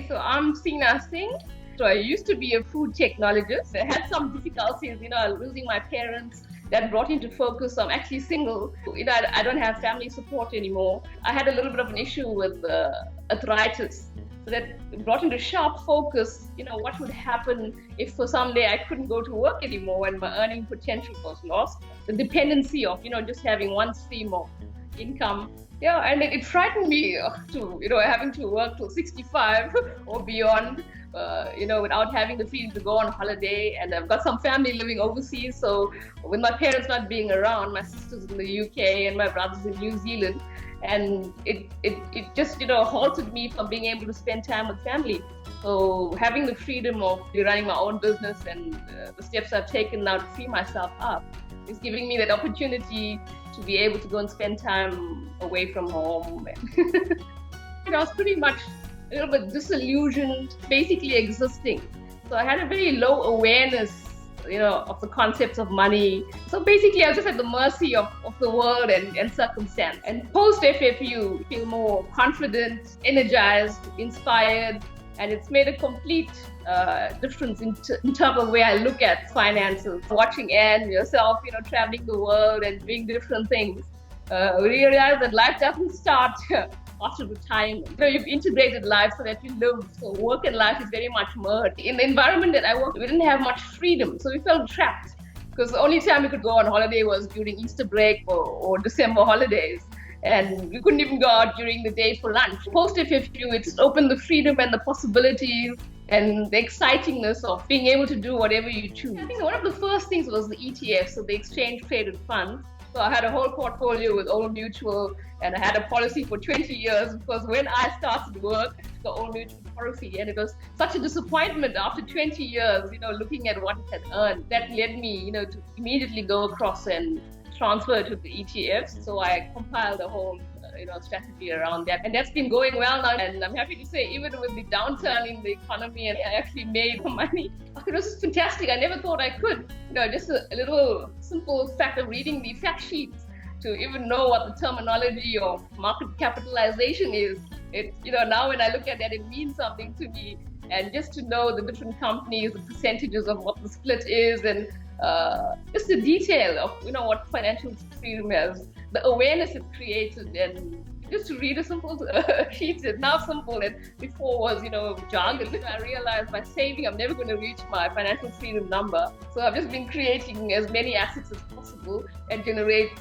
So I'm Seena Singh. So I used to be a food technologist. I had some difficulties, losing my parents. That brought into focus. I'm actually single. I don't have family support anymore. I had a little bit of an issue with arthritis. So that brought into sharp focus, what would happen if for someday I couldn't go to work anymore and my earning potential was lost. The dependency of, just having one stream of income. Yeah, and it frightened me to, having to work till 65 or beyond, without having the freedom to go on holiday. And I've got some family living overseas. So with my parents not being around, my sister's in the UK and my brother's in New Zealand. And it just, halted me from being able to spend time with family. So having the freedom of running my own business and the steps I've taken now to free myself up is giving me that opportunity to be able to go and spend time away from home. I was pretty much a little bit disillusioned, basically existing. So I had a very low awareness, of the concepts of money. So basically I was just at the mercy of the world and circumstance. And post FFU, feel more confident, energized, inspired, and it's made a complete difference in terms of where I look at finances. Watching Anne, yourself, traveling the world and doing different things, we realize that life doesn't start after retirement. You've integrated life so that you live. So work and life is very much merged. In the environment that I worked, we didn't have much freedom, so we felt trapped because the only time we could go on holiday was during Easter break or December holidays. And we couldn't even go out during the day for lunch. Post FFU, it's opened the freedom and the possibilities and the excitingness of being able to do whatever you choose. I think one of the first things was the ETF, so the exchange traded funds. So I had a whole portfolio with Old Mutual, and I had a policy for 20 years because when I started work, the Old Mutual policy, and it was such a disappointment after 20 years, looking at what it had earned. That led me, to immediately go across and transfer to the ETFs. So I compiled a whole strategy around that, and that's been going well now. And I'm happy to say, even with the downturn in the economy, and I actually made money. It was fantastic. I never thought I could. Just a little simple fact of reading the fact sheets to even know what the terminology of market capitalization is. Now when I look at that, it means something to me. And just to know the different companies, the percentages of what the split is, and just the detail of what financial freedom has, the awareness it created, and just to read a simple sheet is now simple, and before was jargon. I realized by saving I'm never going to reach my financial freedom number, so I've just been creating as many assets as possible and generate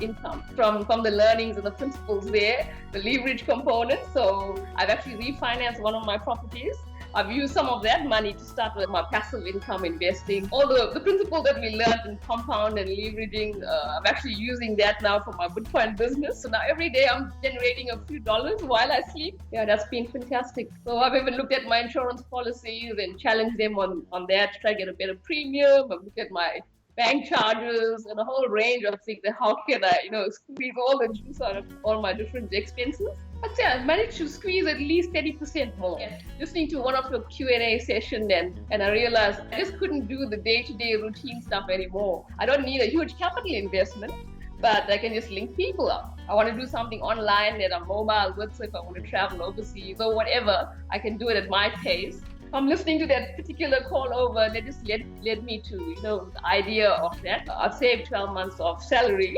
income from the learnings and the principles there, the leverage component. So I've actually refinanced one of my properties. I've used some of that money to start with my passive income investing. All the principles that we learned in compound and leveraging, I'm actually using that now for my Bitcoin business. So now every day I'm generating a few dollars while I sleep. Yeah, that's been fantastic. So I've even looked at my insurance policies and challenged them on that to try to get a better premium. I've looked at my bank charges and a whole range of things. How can I, squeeze all the juice out of all my different expenses? I'd say I've managed to squeeze at least 30% more. Listening to one of your Q&A sessions, and I realized I just couldn't do the day-to-day routine stuff anymore. I don't need a huge capital investment, but I can just link people up. I want to do something online that I'm mobile with, so if I want to travel overseas or whatever, I can do it at my pace. From listening to that particular call over, that just led me to, the idea of that. I've saved 12 months of salary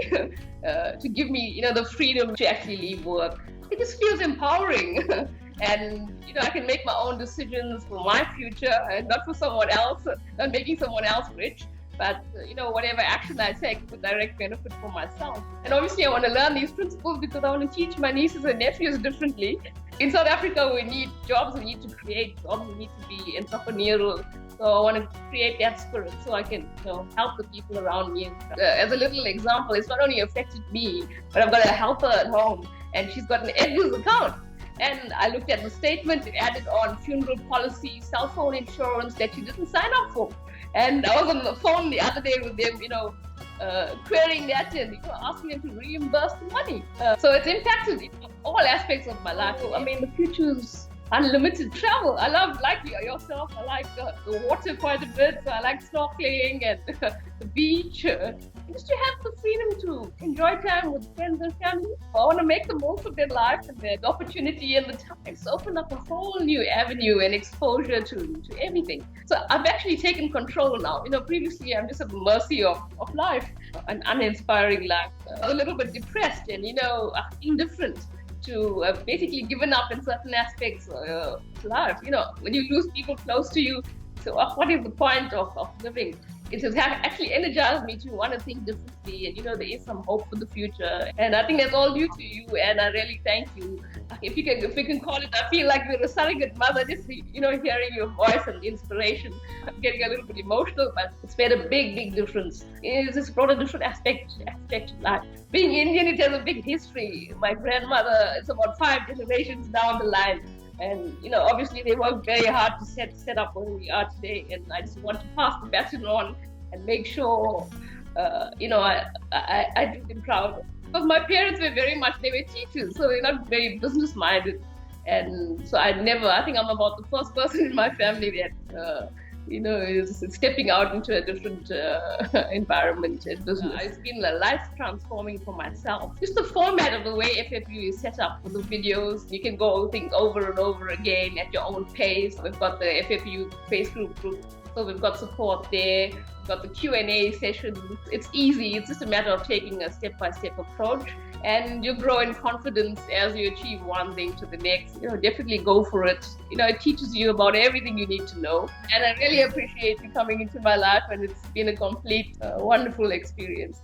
to give me, the freedom to actually leave work. It just feels empowering. And, I can make my own decisions for my future and not for someone else, not making someone else rich. But, whatever action I take is a direct benefit for myself. And obviously I want to learn these principles because I want to teach my nieces and nephews differently. In South Africa, we need jobs, we need to create jobs, we need to be entrepreneurial. So I want to create that spirit so I can help the people around me. As a little example, it's not only affected me, but I've got a helper at home and she's got an Edgar's account. And I looked at the statement, it added on funeral policy, cell phone insurance that she didn't sign up for. And I was on the phone the other day with them, querying that and asking them to reimburse the money. So it's impacted all aspects of my life. So, the future's unlimited travel. I love, like yourself, I like the water quite a bit. So I like snorkeling and the beach. Just to have the freedom to enjoy time with friends and family. I want to make the most of their life and the opportunity and the time. It's opened up a whole new avenue and exposure to everything. So I've actually taken control now. Previously I'm just at the mercy of life, an uninspiring life, a little bit depressed and, indifferent to basically given up in certain aspects of life. When you lose people close to you, so what is the point of living? It has actually energized me to want to think differently, and there is some hope for the future. And I think that's all due to you, and I really thank you. If we can call it, I feel like we're a surrogate mother. Just hearing your voice and the inspiration, I'm getting a little bit emotional, but it's made a big difference. It's just brought a different aspect of life. Being Indian, it has a big history. My grandmother, it's about 5 generations down the line. And obviously they worked very hard to set up where we are today. And I just want to pass the baton on and make sure, I do them proud. Because my parents were they were teachers, so they're not very business minded. And so I think I'm about the first person in my family that, is stepping out into a different environment and business. It's been life transforming for myself. Just the format of the way FFU is set up for the videos. You can go think over and over again at your own pace. We've got the FFU Facebook group, so we've got support there. We've got the Q&A sessions. It's easy. It's just a matter of taking a step-by-step approach. And you grow in confidence as you achieve one thing to the next. Definitely go for it. It teaches you about everything you need to know. And I really appreciate you coming into my life, and it's been a complete, wonderful experience.